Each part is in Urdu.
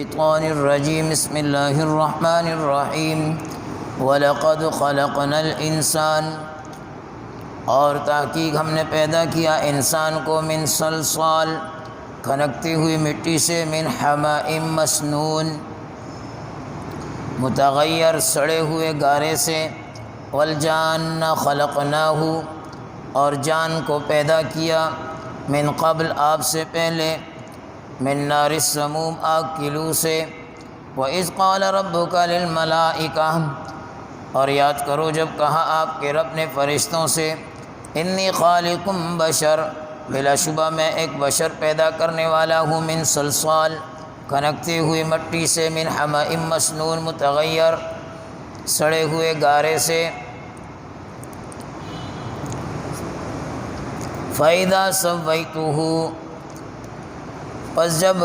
الشیطان الرجیم بسم اللہ الرحمن الرحیم وَلَقَدْ خَلَقْنَا الْإِنسان، اور تحقیق ہم نے پیدا کیا انسان کو من صلصال، کھنکتی ہوئی مٹی سے، من حماء مسنون، متغیر سڑے ہوئے گارے سے، والجان خلقناہ، اور جان کو پیدا کیا، من قبل آپ سے پہلے، من نار السموم آگ کی لو سے، وَإِذْ قَالَ رَبُّكَ لِلْمَلَائِكَةِ، اور یاد کرو جب کہا آپ کے رب نے فرشتوں سے، انی خالق بشر، بلا شبہ میں ایک بشر پیدا کرنے والا ہوں، من صلصال، کھنکتی ہوئی مٹی سے، من حماء مسنون، متغیر سڑے ہوئے گارے سے، فَإِذَا سَوَّيْتُهُ، پس جب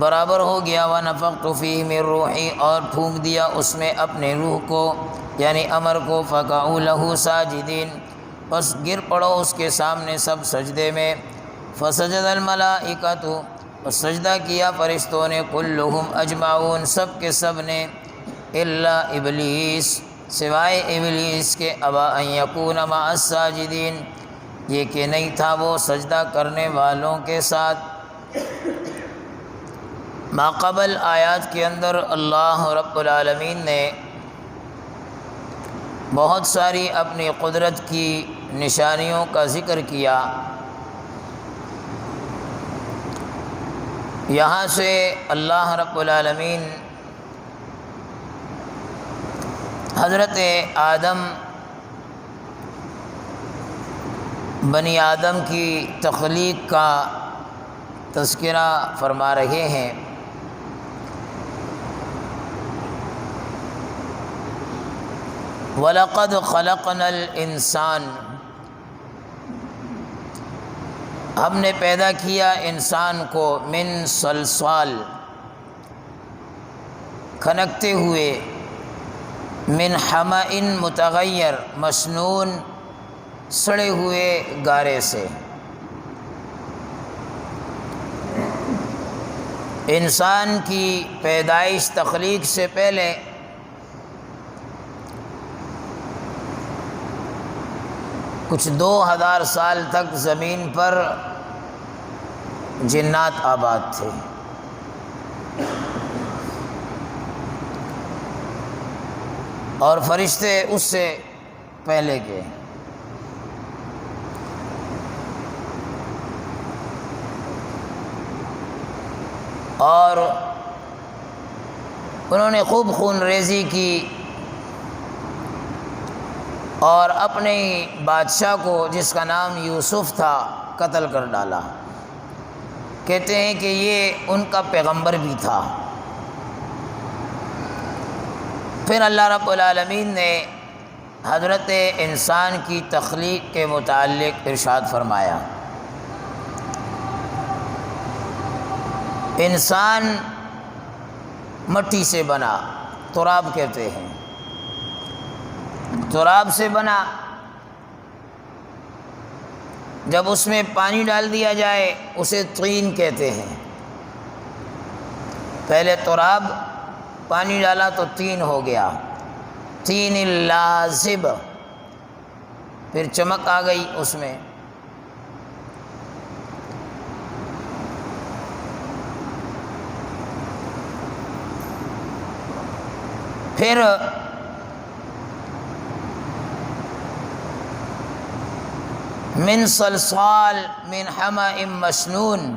برابر ہو گیا، وَنَفَخْتُ فِيهِ مِن رُوحِي، اور پھونک دیا اس میں اپنے روح کو یعنی امر کو، فَقَعُوا لَهُ سَاجِدِينَ، پس گر پڑو اس کے سامنے سب سجدے میں، فَسَجَدَ الْمَلَائِكَةُ، پس سجدہ کیا فرشتوں نے، كُلُّهُمْ اجمعون، سب کے سب نے، الا ابلیس، سوائے ابلیس کے، ابا ان یکون مع الساجدین، یہ کہ نہیں تھا وہ سجدہ کرنے والوں کے ساتھ۔ ماقبل آیات کے اندر اللہ رب العالمین نے بہت ساری اپنی قدرت کی نشانیوں کا ذکر کیا۔ یہاں سے اللہ رب العالمین حضرت آدم، بنی آدم کی تخلیق کا تذکرہ فرما رہے ہیں۔ وَلَقَدْ خَلَقْنَا الْإِنسَانَ، ہم نے پیدا کیا انسان کو، من صلصال، کھنکتے ہوئے، من حماء متغیر مسنون، سڑے ہوئے گارے سے۔ انسان کی پیدائش، تخلیق سے پہلے کچھ 2000 سال تک زمین پر جنات آباد تھے، اور فرشتے اس سے پہلے کے۔ اور انہوں نے خوب خون ریزی کی اور اپنے بادشاہ کو، جس کا نام یوسف تھا، قتل کر ڈالا۔ کہتے ہیں کہ یہ ان کا پیغمبر بھی تھا۔ پھر اللہ رب العالمین نے حضرت انسان کی تخلیق کے متعلق ارشاد فرمایا، انسان مٹی سے بنا، تراب کہتے ہیں، تراب سے بنا۔ جب اس میں پانی ڈال دیا جائے اسے طین کہتے ہیں۔ پہلے تراب، پانی ڈالا تو طین ہو گیا، طین لازب، پھر چمک آ گئی اس میں۔ پھر من صلصال من حماء مسنون،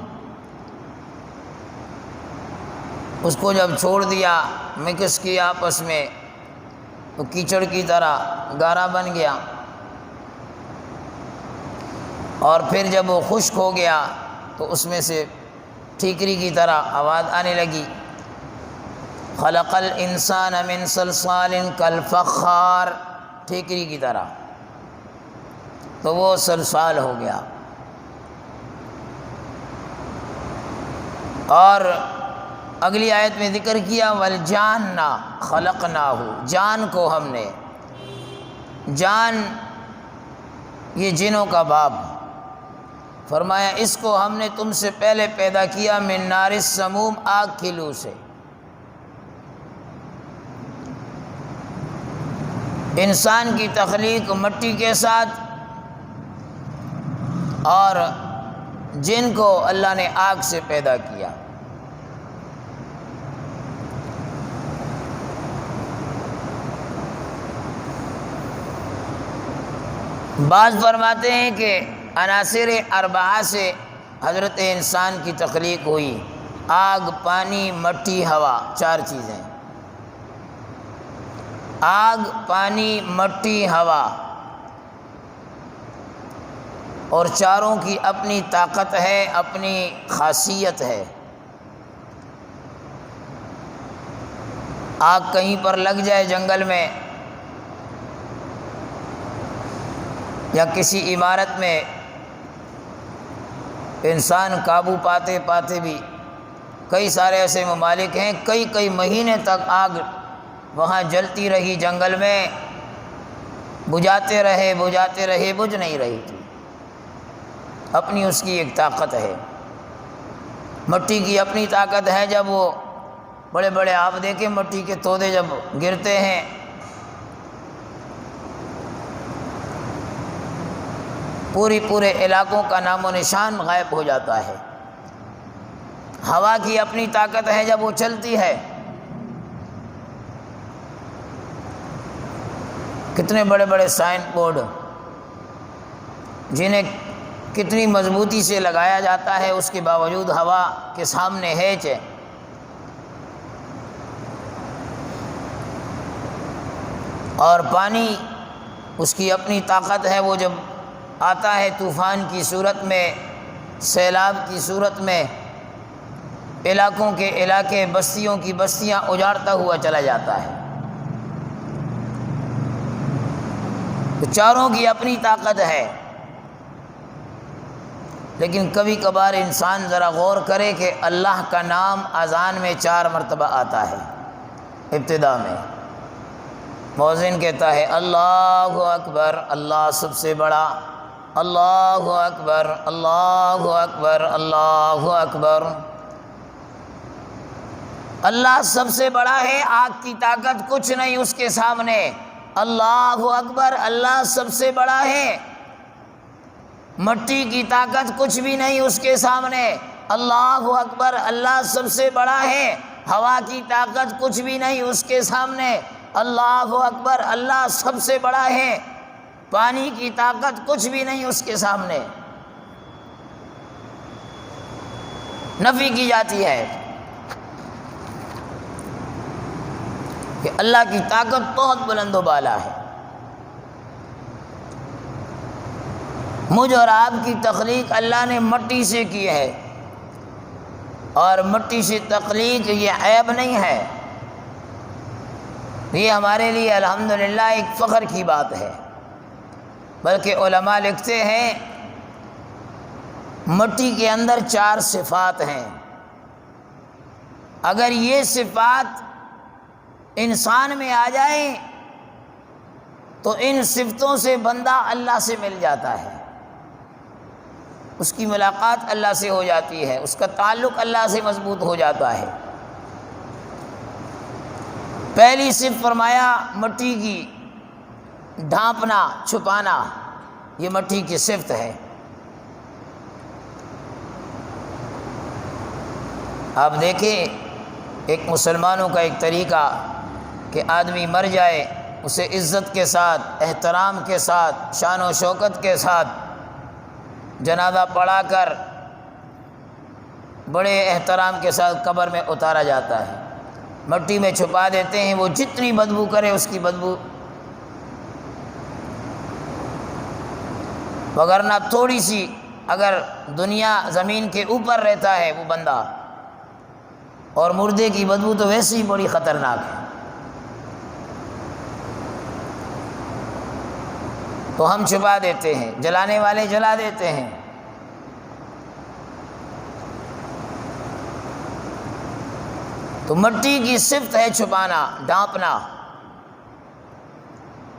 اس کو جب چھوڑ دیا، مکس کیا آپس میں، تو کیچڑ کی طرح گارا بن گیا، اور پھر جب وہ خشک ہو گیا تو اس میں سے ٹھیکری کی طرح آواز آنے لگی، خلق الانسان من صلصال کالفخار، ٹھیکری کی طرح، تو وہ صلصال ہو گیا۔ اور اگلی آیت میں ذکر کیا، والجان خلقناہ، جان کو ہم نے، جان یہ جنوں کا باپ، فرمایا اس کو ہم نے تم سے پہلے پیدا کیا من نار السموم، آگ کی لو سے۔ انسان کی تخلیق مٹی کے ساتھ، اور جن کو اللہ نے آگ سے پیدا کیا۔ بعض فرماتے ہیں کہ عناصر اربعہ سے حضرت انسان کی تخلیق ہوئی، آگ، پانی، مٹی، ہوا، 4 چیزیں۔ آگ، پانی، مٹی، ہوا، اور چاروں کی اپنی طاقت ہے، اپنی خاصیت ہے۔ آگ کہیں پر لگ جائے جنگل میں یا کسی عمارت میں، انسان قابو پاتے پاتے بھی، کئی سارے ایسے ممالک ہیں کئی مہینے تک آگ وہاں جلتی رہی جنگل میں، بجھاتے رہے بجھ نہیں رہی تھی۔ اپنی اس کی ایک طاقت ہے۔ مٹی کی اپنی طاقت ہے، جب وہ بڑے بڑے آپ دیکھیں مٹی کے تودے جب گرتے ہیں پورے علاقوں کا نام و نشان غائب ہو جاتا ہے۔ ہوا کی اپنی طاقت ہے، جب وہ چلتی ہے کتنے بڑے بڑے سائن بورڈ جنہیں کتنی مضبوطی سے لگایا جاتا ہے، اس کے باوجود ہوا کے سامنے ہیچ ہے۔ اور پانی، اس کی اپنی طاقت ہے، وہ جب آتا ہے طوفان کی صورت میں، سیلاب کی صورت میں، علاقوں کے علاقے، بستیوں کی بستیاں اجاڑتا ہوا چلا جاتا ہے۔ تو چاروں کی اپنی طاقت ہے، لیکن کبھی کبھار انسان ذرا غور کرے کہ اللہ کا نام اذان میں 4 مرتبہ آتا ہے۔ ابتدا میں مؤذن کہتا ہے اللہ اکبر، اللہ سب سے بڑا، اللہ اکبر، اللہ اکبر، اللہ اکبر۔ اللہ سب سے بڑا ہے، آگ کی طاقت کچھ نہیں اس کے سامنے۔ اللہ اکبر، اللہ سب سے بڑا ہے، مٹی کی طاقت کچھ بھی نہیں اس کے سامنے۔ اللہ اکبر، اللہ سب سے بڑا ہے، ہوا کی طاقت کچھ بھی نہیں اس کے سامنے۔ اللہ اکبر، اللہ سب سے بڑا ہے، پانی کی طاقت کچھ بھی نہیں اس کے سامنے۔ نفی کی جاتی ہے کہ اللہ کی طاقت بہت بلند و بالا ہے۔ مجھ اور آپ کی تخلیق اللہ نے مٹی سے کی ہے، اور مٹی سے تخلیق یہ عیب نہیں ہے، یہ ہمارے لیے الحمدللہ ایک فخر کی بات ہے۔ بلکہ علماء لکھتے ہیں مٹی کے اندر 4 صفات ہیں، اگر یہ صفات انسان میں آ جائیں تو ان صفتوں سے بندہ اللہ سے مل جاتا ہے، اس کی ملاقات اللہ سے ہو جاتی ہے، اس کا تعلق اللہ سے مضبوط ہو جاتا ہے۔ پہلی صفت فرمایا مٹی کی ڈھانپنا، چھپانا، یہ مٹی کی صفت ہے۔ آپ دیکھیں ایک مسلمانوں کا ایک طریقہ کہ آدمی مر جائے اسے عزت کے ساتھ، احترام کے ساتھ، شان و شوکت کے ساتھ جنازہ پڑھا کر بڑے احترام کے ساتھ قبر میں اتارا جاتا ہے، مٹی میں چھپا دیتے ہیں، وہ جتنی بدبو کرے اس کی بدبو، وگرنہ تھوڑی سی اگر دنیا زمین کے اوپر رہتا ہے وہ بندہ، اور مردے کی بدبو تو ویسے ہی بڑی خطرناک ہے، تو ہم چھپا دیتے ہیں، جلانے والے جلا دیتے ہیں۔ تو مٹی کی صفت ہے چھپانا، ڈھانپنا۔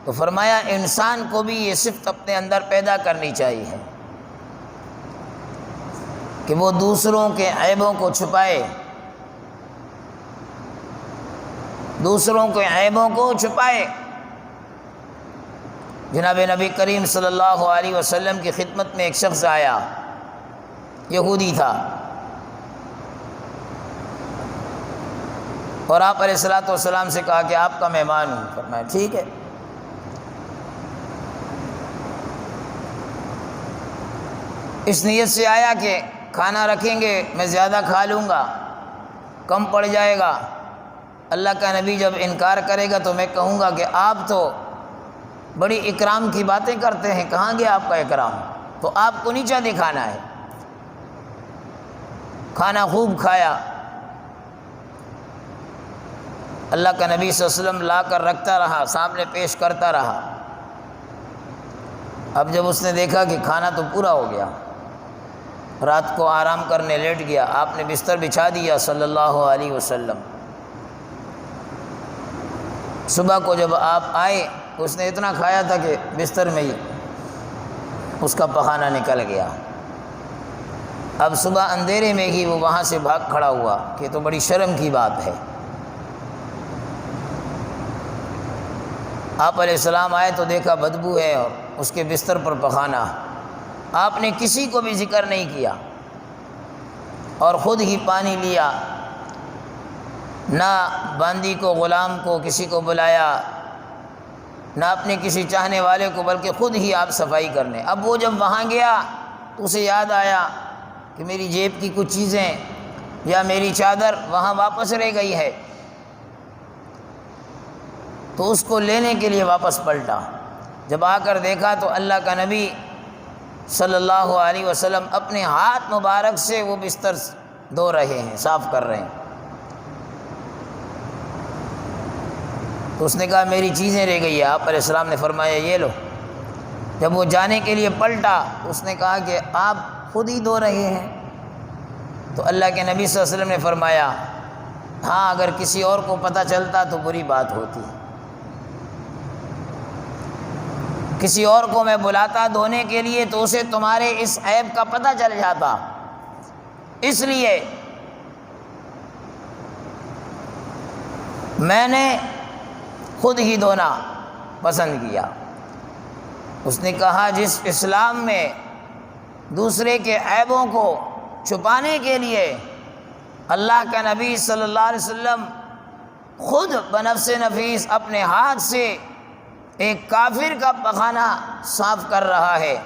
تو فرمایا انسان کو بھی یہ صفت اپنے اندر پیدا کرنی چاہیے۔ کہ وہ دوسروں کے عیبوں کو چھپائے، دوسروں کے عیبوں کو چھپائے۔ جناب نبی کریم صلی اللہ علیہ وسلم کی خدمت میں ایک شخص آیا، یہودی تھا، اور آپ علیہ الصلوۃ والسلام سے کہا کہ آپ کا مہمان ہوں۔ فرمایا ٹھیک ہے۔ اس نیت سے آیا کہ کھانا رکھیں گے، میں زیادہ کھا لوں گا، کم پڑ جائے گا، اللہ کا نبی جب انکار کرے گا تو میں کہوں گا کہ آپ تو بڑی اکرام کی باتیں کرتے ہیں، کہاں گیا آپ کا اکرام؟ تو آپ کو نیچا دکھانا ہے۔ کھانا خوب کھایا، اللہ کا نبی صلی اللہ علیہ وسلم لا کر رکھتا رہا، سامنے پیش کرتا رہا۔ اب جب اس نے دیکھا کہ کھانا تو پورا ہو گیا، رات کو آرام کرنے لیٹ گیا، آپ نے بستر بچھا دیا صلی اللہ علیہ وسلم۔ صبح کو جب آپ آئے، اس نے اتنا کھایا تھا کہ بستر میں ہی اس کا پخانہ نکل گیا۔ اب صبح اندھیرے میں ہی وہ وہاں سے بھاگ کھڑا ہوا کہ تو بڑی شرم کی بات ہے۔ آپ علیہ السلام آئے تو دیکھا بدبو ہے اور اس کے بستر پر پخانہ۔ آپ نے کسی کو بھی ذکر نہیں کیا اور خود ہی پانی لیا، نہ باندی کو، غلام کو، کسی کو بلایا، نہ اپنے کسی چاہنے والے کو، بلکہ خود ہی آپ صفائی کرنے۔ اب وہ جب وہاں گیا تو اسے یاد آیا کہ میری جیب کی کچھ چیزیں یا میری چادر وہاں واپس رہ گئی ہے، تو اس کو لینے کے لیے واپس پلٹا۔ جب آ کر دیکھا تو اللہ کا نبی صلی اللہ علیہ وسلم اپنے ہاتھ مبارک سے وہ بستر دھو رہے ہیں، صاف کر رہے ہیں۔ تو اس نے کہا میری چیزیں رہ گئی ہیں۔ آپ علیہ السلام نے فرمایا یہ لو۔ جب وہ جانے کے لیے پلٹا تو اس نے کہا کہ آپ خود ہی دھو رہے ہیں؟ تو اللہ کے نبی صلی اللہ علیہ وسلم نے فرمایا ہاں، اگر کسی اور کو پتہ چلتا تو بری بات ہوتی، کسی اور کو میں بلاتا دھونے کے لیے تو اسے تمہارے اس عیب کا پتہ چل جاتا، اس لیے میں نے خود ہی دھونا پسند کیا۔ اس نے کہا جس اسلام میں دوسرے کے عیبوں کو چھپانے کے لیے اللہ کا نبی صلی اللہ علیہ وسلم خود بنفس نفیس اپنے ہاتھ سے ایک کافر کا پخانہ صاف کر رہا ہے،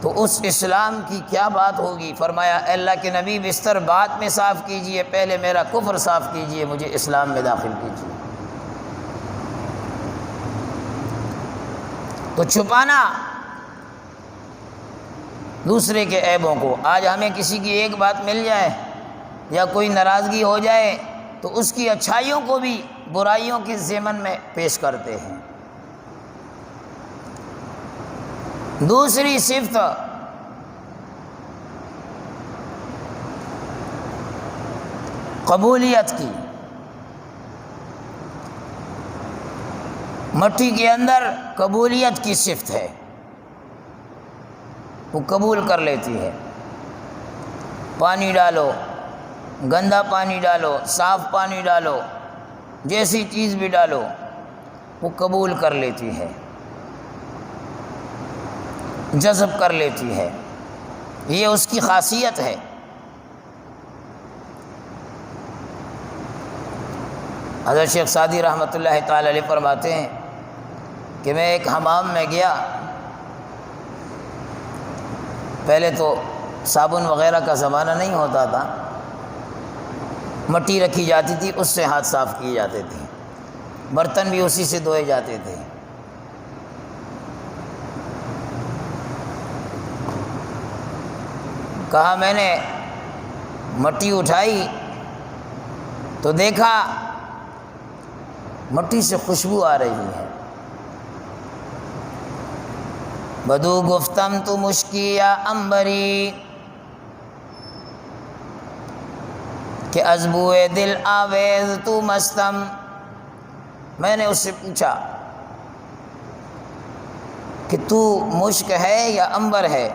تو اس اسلام کی کیا بات ہوگی؟ فرمایا اے اللہ کے نبی بستر بعد میں صاف کیجئے، پہلے میرا کفر صاف کیجئے، مجھے اسلام میں داخل کیجئے۔ تو چھپانا دوسرے کے عیبوں کو، آج ہمیں کسی کی ایک بات مل جائے یا کوئی ناراضگی ہو جائے تو اس کی اچھائیوں کو بھی برائیوں کے ضمن میں پیش کرتے ہیں۔ دوسری صفت قبولیت کی، مٹی کے اندر قبولیت کی صفت ہے، وہ قبول کر لیتی ہے۔ پانی ڈالو، گندا پانی ڈالو، صاف پانی ڈالو، جیسی چیز بھی ڈالو وہ قبول کر لیتی ہے، جذب کر لیتی ہے، یہ اس کی خاصیت ہے۔ حضرت شیخ سعدی رحمۃ اللہ تعالی علیہ فرماتے ہیں کہ میں ایک حمام میں گیا، پہلے تو صابن وغیرہ کا زمانہ نہیں ہوتا تھا، مٹی رکھی جاتی تھی، اس سے ہاتھ صاف کیے جاتے تھے، برتن بھی اسی سے دھوئے جاتے تھے۔ کہا میں نے مٹی اٹھائی تو دیکھا مٹی سے خوشبو آ رہی ہے۔ بدو گفتم تو مشکی یا عنبری کہ ازبوئے دل آویز تو مستم۔ میں نے اس سے پوچھا کہ تو مشک ہے یا عنبر ہے؟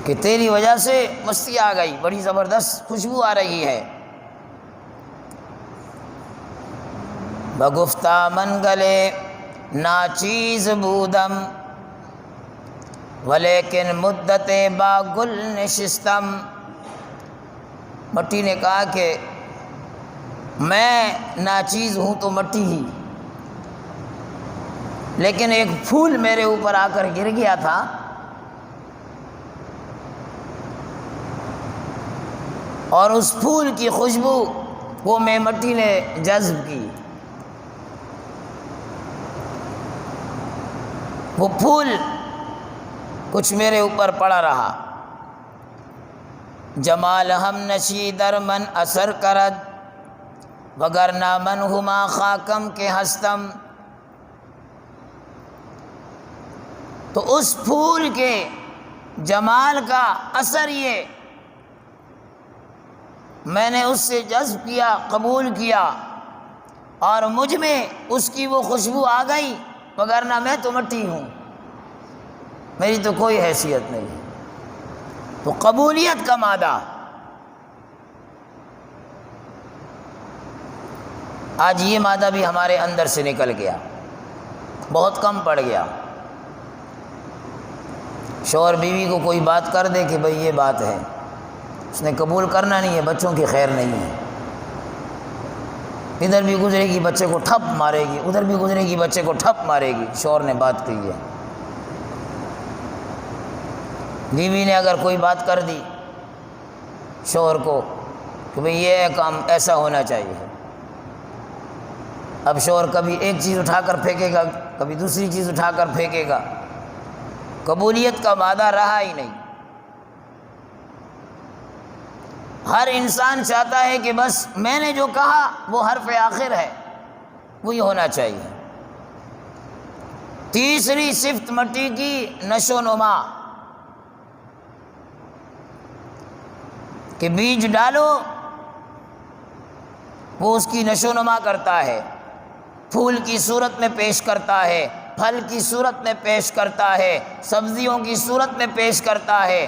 کہ تیری وجہ سے مستی آ گئی، بڑی زبردست خوشبو آ رہی ہے۔ بگفتہ من گلے ناچیز بودم ولیکن مدت با گل نشستم۔ مٹی نے کہا کہ میں ناچیز ہوں تو مٹی ہی، لیکن ایک پھول میرے اوپر آ کر گر گیا تھا، اور اس پھول کی خوشبو وہ میں مٹی نے جذب کی۔ وہ پھول کچھ میرے اوپر پڑا رہا۔ جمال ہم نشی در من اثر کرد وگرنہ من ہما خاکم کے ہستم۔ تو اس پھول کے جمال کا اثر یہ میں نے اس سے جذب کیا، قبول کیا، اور مجھ میں اس کی وہ خوشبو آ گئی، وگرنہ میں تو مٹی ہوں، میری تو کوئی حیثیت نہیں۔ تو قبولیت کا مادہ آج یہ مادہ بھی ہمارے اندر سے نکل گیا، بہت کم پڑ گیا۔ شوہر بیوی کو کوئی بات کر دے کہ بھئی یہ بات ہے، اس نے قبول کرنا نہیں ہے، بچوں کی خیر نہیں ہے، ادھر بھی گزرے گی بچے کو ٹھپ مارے گی، ادھر بھی گزرے گی بچے کو ٹھپ مارے گی، شوہر نے بات کہی ہے۔ بیوی نے اگر کوئی بات کر دی شوہر کو کہ بھئی یہ کام ایسا ہونا چاہیے، اب شوہر کبھی ایک چیز اٹھا کر پھینکے گا، کبھی دوسری چیز اٹھا کر پھینکے گا، قبولیت کا مادہ رہا ہی نہیں۔ ہر انسان چاہتا ہے کہ بس میں نے جو کہا وہ حرف آخر ہے، وہی ہونا چاہیے۔ تیسری صفت مٹی کی نشو نما، کہ بیج ڈالو وہ اس کی نشو نما کرتا ہے، پھول کی صورت میں پیش کرتا ہے، پھل کی صورت میں پیش کرتا ہے، سبزیوں کی صورت میں پیش کرتا ہے،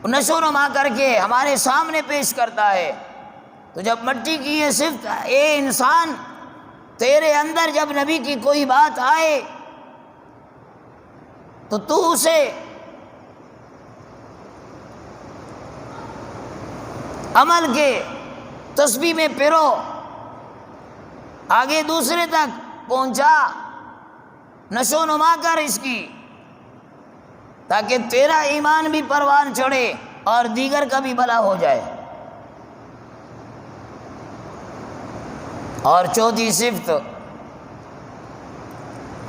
نشو نما کر کے ہمارے سامنے پیش کرتا ہے۔ تو جب مٹی کی یہ صفت، اے انسان تیرے اندر جب نبی کی کوئی بات آئے تو اسے عمل کے تسبیح میں پرو، آگے دوسرے تک پہنچا، نشو نما کر اس کی، تاکہ تیرا ایمان بھی پروان چڑھے اور دیگر کا بھی بھلا ہو جائے۔ اور چوتھی صفت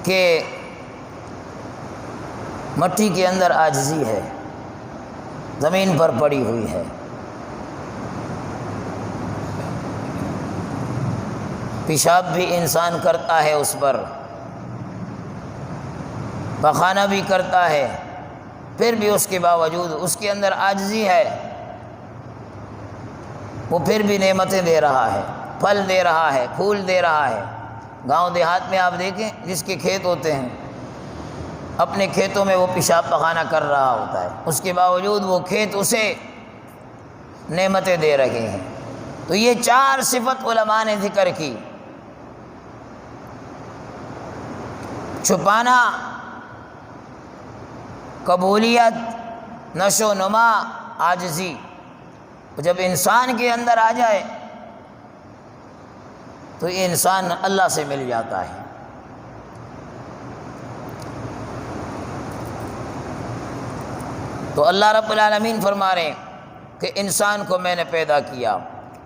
کہ مٹی کے اندر عاجزی ہے، زمین پر پڑی ہوئی ہے، پیشاب بھی انسان کرتا ہے اس پر، پخانہ بھی کرتا ہے، پھر بھی اس کے باوجود اس کے اندر عاجزی ہے، وہ پھر بھی نعمتیں دے رہا ہے، پھل دے رہا ہے، پھول دے رہا ہے۔ گاؤں دیہات میں آپ دیکھیں جس کے کھیت ہوتے ہیں، اپنے کھیتوں میں وہ پیشاب پخانہ کر رہا ہوتا ہے، اس کے باوجود وہ کھیت اسے نعمتیں دے رہے ہیں۔ تو یہ چار صفت علماء نے ذکر کی، چھپانا، قبولیت، نشو نما، عاجزی۔ جب انسان کے اندر آ جائے تو یہ انسان اللہ سے مل جاتا ہے۔ تو اللہ رب العالمین فرما رہے ہیں کہ انسان کو میں نے پیدا کیا،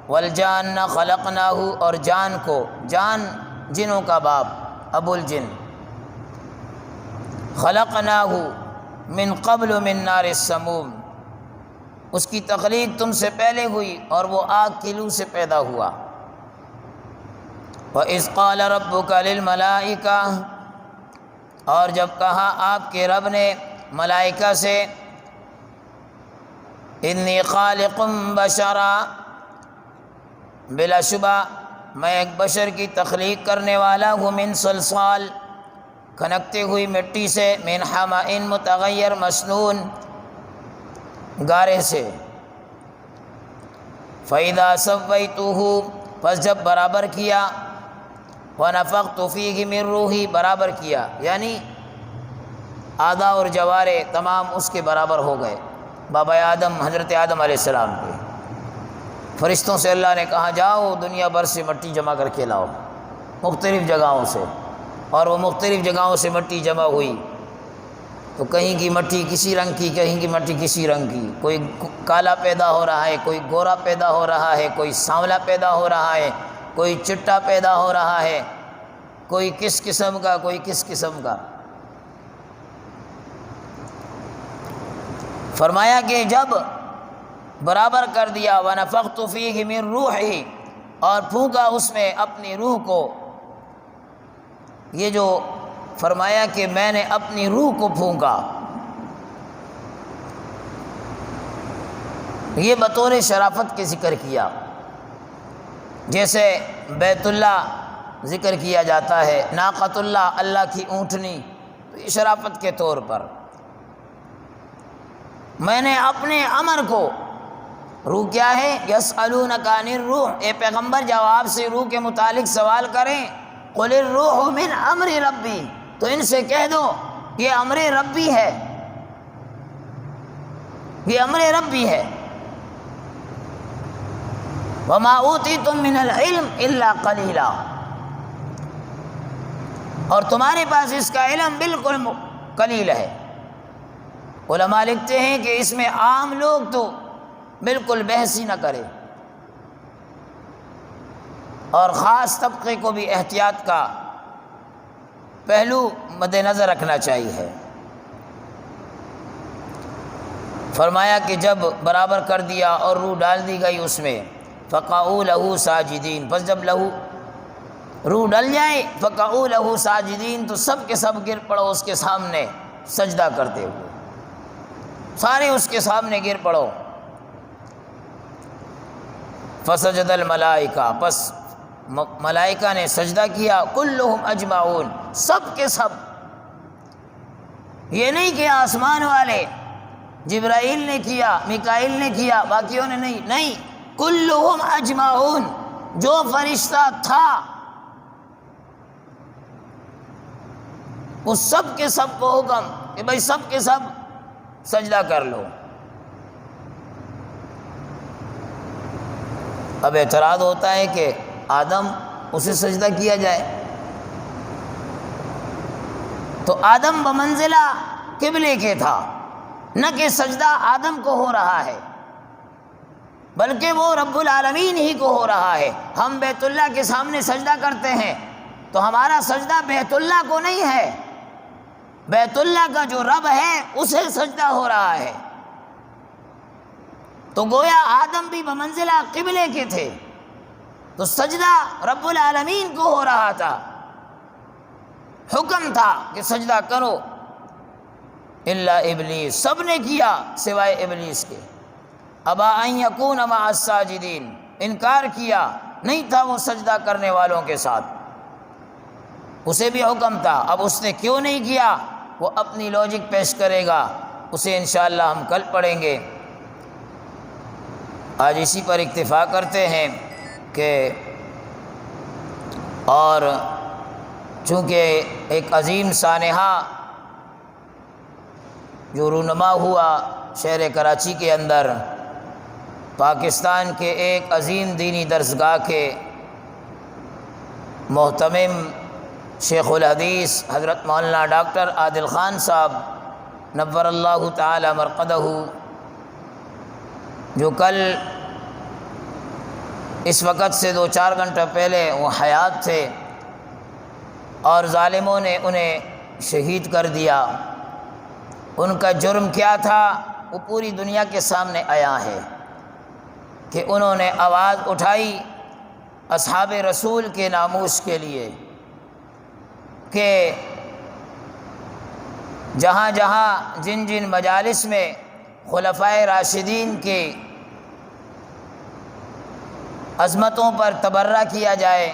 والجان خلقناہ، اور جان کو، جان جنوں کا باپ، ابو الجن، خلقناہ من قبل من نار السموم، اس کی تخلیق تم سے پہلے ہوئی اور وہ آگ کی لو سے پیدا ہوا۔ وَإِذْ قَالَ رَبُّكَ لِلْمَلَائِكَةِ، اور جب کہا آپ کے رب نے ملائکہ سے، انی خالق بشرا، بلا شبہ میں ایک بشر کی تخلیق کرنے والا ہوں، من صلصال، کھنکتی ہوئی مٹی سے، من حمأ متغیر مسنون، گارے سے، فَإِذَا سَوَّيْتُهُ، پس جب برابر کیا، وَنَفَخْتُ فِيهِ مِن روحی، برابر کیا یعنی اعضاء اور جوارے تمام اس کے برابر ہو گئے، بابا آدم حضرت آدم علیہ السلام کے۔ فرشتوں سے اللہ نے کہا جاؤ دنیا بھر سے مٹی جمع کر کے لاؤ، مختلف جگہوں سے، اور وہ مختلف جگہوں سے مٹی جمع ہوئی، تو کہیں کی مٹی کسی رنگ کی، کہیں کی مٹی کسی رنگ کی، کوئی کالا پیدا ہو رہا ہے، کوئی گورا پیدا ہو رہا ہے، کوئی سانولا پیدا ہو رہا ہے، کوئی چٹا پیدا ہو رہا ہے، کوئی کس قسم کا، کوئی کس قسم کا۔ فرمایا کہ جب برابر کر دیا، وَنَفَخْتُ فِيهِ مِن روحی، اور پھونکا اس میں اپنی روح کو، یہ جو فرمایا کہ میں نے اپنی روح کو پھونکا، یہ بطور شرافت کے ذکر کیا، جیسے بیت اللہ ذکر کیا جاتا ہے، ناقۃ اللہ، اللہ کی اونٹنی، تو یہ شرافت کے طور پر میں نے اپنے امر کو، روح کیا ہے، یسألونک عن الروح، اے پیغمبر جب آپ سے روح کے متعلق سوال کریں، قل الروح من امر ربی، تو ان سے کہہ دو یہ امر ربی ہے، یہ امر ربی ہے، وما اوتیتم من العلم الا قلیلا، اور تمہارے پاس اس کا علم بالکل قلیل ہے۔ علماء لکھتے ہیں کہ اس میں عام لوگ تو بالکل بحث ہی نہ کرے، اور خاص طبقے کو بھی احتیاط کا پہلو مد نظر رکھنا چاہیے۔ فرمایا کہ جب برابر کر دیا اور روح ڈال دی گئی اس میں، فقعوا لہ ساجدین، پس جب لہو روح ڈل جائے، فقعوا لہ ساجدین، تو سب کے سب گر پڑو اس کے سامنے سجدہ کرتے ہوئے، سارے اس کے سامنے گر پڑو۔ فسجد الملائکہ، پس ملائکہ نے سجدہ کیا، کلہم اجمعون، سب کے سب، یہ نہیں کہ آسمان والے جبرائیل نے کیا، میکائیل نے کیا، باقیوں نے نہیں، نہیں، کلہم اجمعون، جو فرشتہ تھا اس سب کے سب کو حکم کہ بھائی سب کے سب سجدہ کر لو۔ اب اعتراض ہوتا ہے کہ آدم اسے سجدہ کیا جائے، تو آدم بمنزلہ قبلے کے تھا، نہ کہ سجدہ آدم کو ہو رہا ہے، بلکہ وہ رب العالمین ہی کو ہو رہا ہے۔ ہم بیت اللہ کے سامنے سجدہ کرتے ہیں تو ہمارا سجدہ بیت اللہ کو نہیں ہے، بیت اللہ کا جو رب ہے اسے سجدہ ہو رہا ہے۔ تو گویا آدم بھی بمنزلہ قبلے کے تھے، تو سجدہ رب العالمین کو ہو رہا تھا، حکم تھا کہ سجدہ کرو، الا ابلیس، سب نے کیا سوائے ابلیس کے، ابا ان یکون مع الساجدین، انکار کیا، نہیں تھا وہ سجدہ کرنے والوں کے ساتھ، اسے بھی حکم تھا۔ اب اس نے کیوں نہیں کیا وہ اپنی لاجک پیش کرے گا، اسے انشاءاللہ ہم کل پڑھیں گے۔ آج اسی پر اکتفا کرتے ہیں کہ، اور چونکہ ایک عظیم سانحہ جو رونما ہوا شہر کراچی کے اندر، پاکستان کے ایک عظیم دینی درسگاہ کے محتمم شیخ الحدیث حضرت مولانا ڈاکٹر عادل خان صاحب نور اللہ تعالی مرقدہ، جو کل اس وقت سے 2-4 گھنٹہ پہلے وہ حیات تھے اور ظالموں نے انہیں شہید کر دیا۔ ان کا جرم کیا تھا وہ پوری دنیا کے سامنے آیا ہے کہ انہوں نے آواز اٹھائی اصحاب رسول کے ناموس کے لیے، کہ جہاں جہاں جن جن مجالس میں خلفائے راشدین کی عظمتوں پر تبرہ کیا جائے،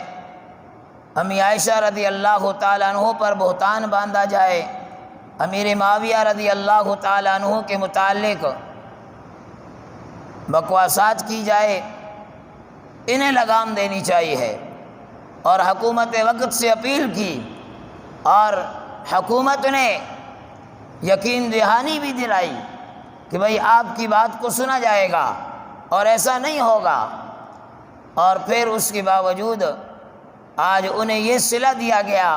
امی عائشہ رضی اللہ تعالیٰ عنہ پر بہتان باندھا جائے، امیر معاویہ رضی اللہ تعالیٰ عنہ کے متعلق بکواسات کی جائے، انہیں لگام دینی چاہیے۔ اور حکومت وقت سے اپیل کی اور حکومت نے یقین دہانی بھی دلائی کہ بھئی آپ کی بات کو سنا جائے گا اور ایسا نہیں ہوگا، اور پھر اس کے باوجود آج انہیں یہ صلہ دیا گیا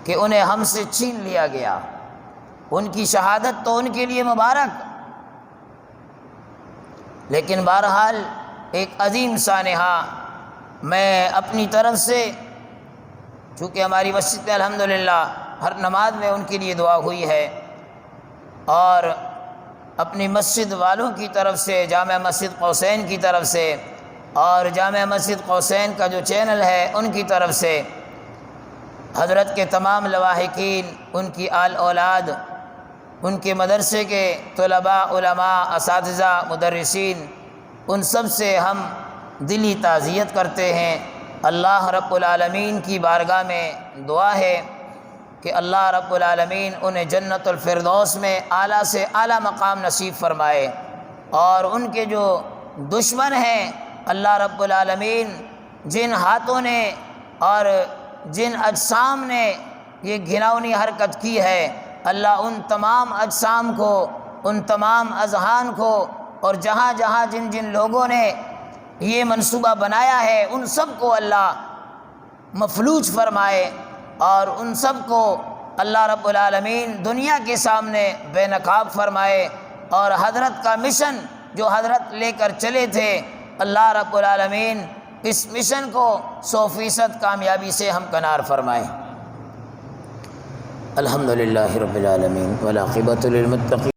کہ انہیں ہم سے چھین لیا گیا۔ ان کی شہادت تو ان کے لیے مبارک، لیکن بہرحال ایک عظیم سانحہ میں اپنی طرف سے، چونکہ ہماری مسجد میں الحمدللہ ہر نماز میں ان کے لیے دعا ہوئی ہے، اور اپنی مسجد والوں کی طرف سے، جامع مسجد قوسین کی طرف سے اور جامع مسجد قوسین کا جو چینل ہے ان کی طرف سے، حضرت کے تمام لواحقین، ان کی آل اولاد، ان کے مدرسے کے طلباء، علماء، اساتذہ، مدرسین، ان سب سے ہم دلی تعزیت کرتے ہیں۔ اللہ رب العالمین کی بارگاہ میں دعا ہے کہ اللہ رب العالمین انہیں جنت الفردوس میں اعلیٰ سے اعلیٰ مقام نصیب فرمائے، اور ان کے جو دشمن ہیں اللہ رب العالمین جن ہاتھوں نے اور جن اجسام نے یہ گھناؤنی حرکت کی ہے، اللہ ان تمام اجسام کو، ان تمام اذہان کو، اور جہاں جہاں جن جن لوگوں نے یہ منصوبہ بنایا ہے ان سب کو اللہ مفلوج فرمائے، اور ان سب کو اللہ رب العالمین دنیا کے سامنے بے نقاب فرمائے، اور حضرت کا مشن جو حضرت لے کر چلے تھے، اللہ رب العالمین اس مشن کو 100% کامیابی سے ہمکنار فرمائے۔ الحمدللہ رب العالمین والعاقبۃ للمتقین۔